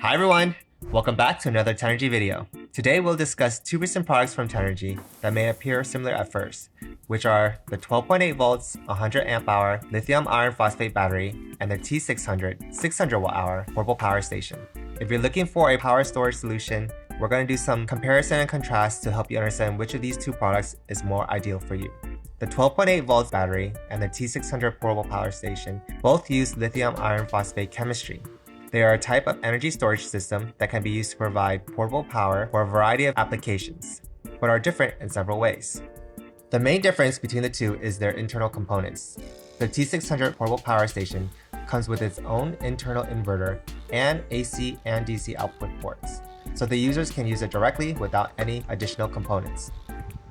Hi everyone! Welcome back to another Tenergy video. Today we'll discuss two recent products from Tenergy that may appear similar at first, which are the 12.8 volts 100 amp hour lithium iron phosphate battery and the T600 600 watt hour portable power station. If you're looking for a power storage solution, we're going to do some comparison and contrast to help you understand which of these two products is more ideal for you. The 12.8 volts battery and the T600 portable power station both use lithium iron phosphate chemistry. They are a type of energy storage system that can be used to provide portable power for a variety of applications, but are different in several ways. The main difference between the two is their internal components. The T600 portable power station comes with its own internal inverter and AC and DC output ports, so the users can use it directly without any additional components.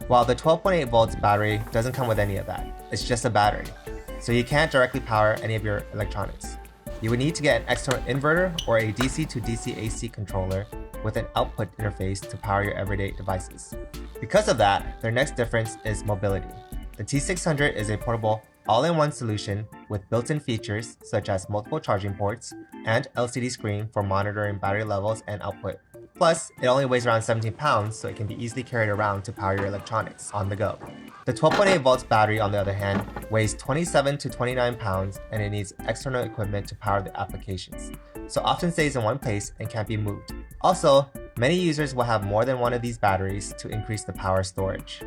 While the 12.8 volts battery doesn't come with any of that, it's just a battery, so you can't directly power any of your electronics. You would need to get an external inverter or a DC to DC AC controller with an output interface to power your everyday devices. Because of that, their next difference is mobility. The T600 is a portable all-in-one solution with built-in features such as multiple charging ports and LCD screen for monitoring battery levels and output. Plus, it only weighs around 17 pounds, so it can be easily carried around to power your electronics on the go. The 12.8 volts battery, on the other hand, weighs 27 to 29 pounds and it needs external equipment to power the applications, so often stays in one place and can't be moved. Also, many users will have more than one of these batteries to increase the power storage.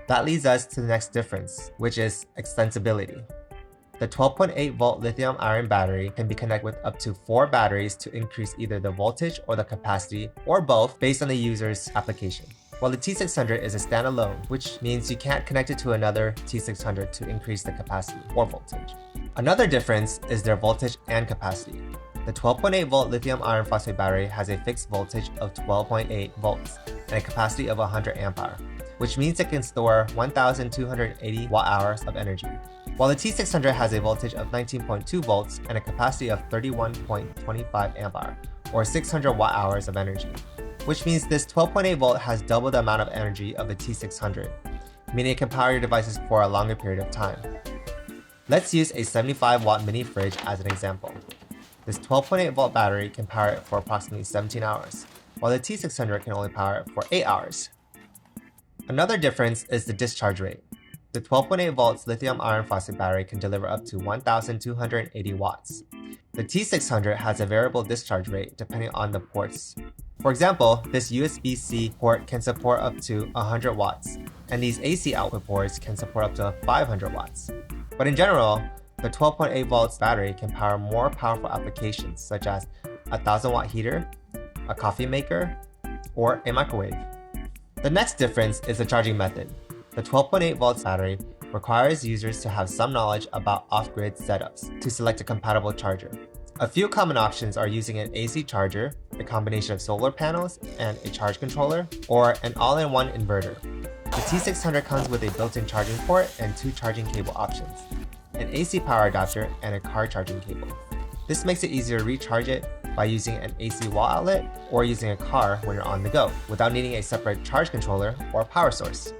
That leads us to the next difference, which is extensibility. The 12.8 volt lithium iron battery can be connected with up to 4 batteries to increase either the voltage or the capacity, or both based on the user's application. While the T600 is a standalone, which means you can't connect it to another T600 to increase the capacity or voltage. Another difference is their voltage and capacity. The 12.8 volt lithium iron phosphate battery has a fixed voltage of 12.8 volts and a capacity of 100 amp hour, which means it can store 1,280 watt hours of energy. While the T600 has a voltage of 19.2 volts and a capacity of 31.25 amp hour, or 600 watt hours of energy, which means this 12.8 volt has double the amount of energy of the T600, meaning it can power your devices for a longer period of time. Let's use a 75 watt mini fridge as an example. This 12.8 volt battery can power it for approximately 17 hours, while the T600 can only power it for 8 hours. Another difference is the discharge rate. The 12.8 volts lithium iron phosphate battery can deliver up to 1,280 watts. The T600 has a variable discharge rate depending on the ports. For example, this USB-C port can support up to 100 watts, and these AC output ports can support up to 500 watts. But in general, the 12.8 volts battery can power more powerful applications such as a 1,000 watt heater, a coffee maker, or a microwave. The next difference is the charging method. The 12.8 volts battery requires users to have some knowledge about off-grid setups to select a compatible charger. A few common options are using an AC charger, a combination of solar panels and a charge controller, or an all-in-one inverter. The T600 comes with a built-in charging port and 2 charging cable options, an AC power adapter and a car charging cable. This makes it easier to recharge it by using an AC wall outlet or using a car when you're on the go, without needing a separate charge controller or power source.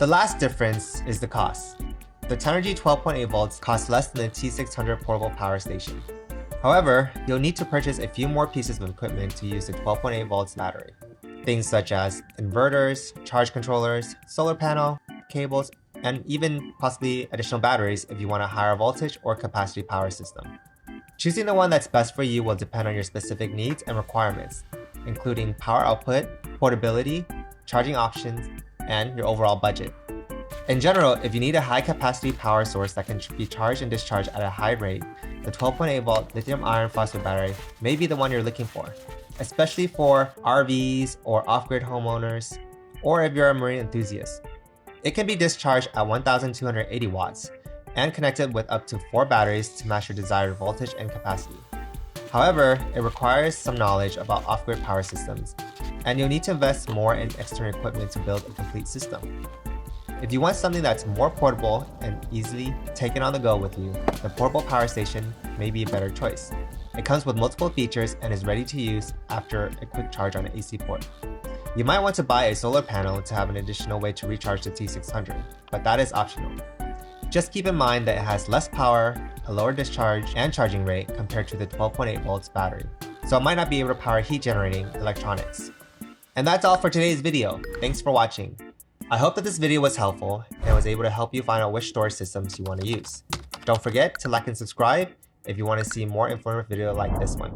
The last difference is the cost. The Tenergy 12.8 volts costs less than the T600 portable power station. However, you'll need to purchase a few more pieces of equipment to use the 12.8 volts battery. Things such as inverters, charge controllers, solar panel, cables, and even possibly additional batteries if you want a higher voltage or capacity power system. Choosing the one that's best for you will depend on your specific needs and requirements, including power output, portability, charging options, and your overall budget. In general, if you need a high-capacity power source that can be charged and discharged at a high rate, the 12.8 volt lithium iron phosphate battery may be the one you're looking for, especially for RVs or off-grid homeowners, or if you're a marine enthusiast. It can be discharged at 1,280 watts and connected with up to 4 batteries to match your desired voltage and capacity. However, it requires some knowledge about off-grid power systems, and you'll need to invest more in external equipment to build a complete system. If you want something that's more portable and easily taken on the go with you, the portable power station may be a better choice. It comes with multiple features and is ready to use after a quick charge on an AC port. You might want to buy a solar panel to have an additional way to recharge the T600, but that is optional. Just keep in mind that it has less power, a lower discharge and charging rate compared to the 12.8 volts battery. so it might not be able to power heat generating electronics. And that's all for today's video. Thanks for watching. I hope that this video was helpful and was able to help you find out which storage systems you want to use. Don't forget to like and subscribe if you want to see more informative video like this one.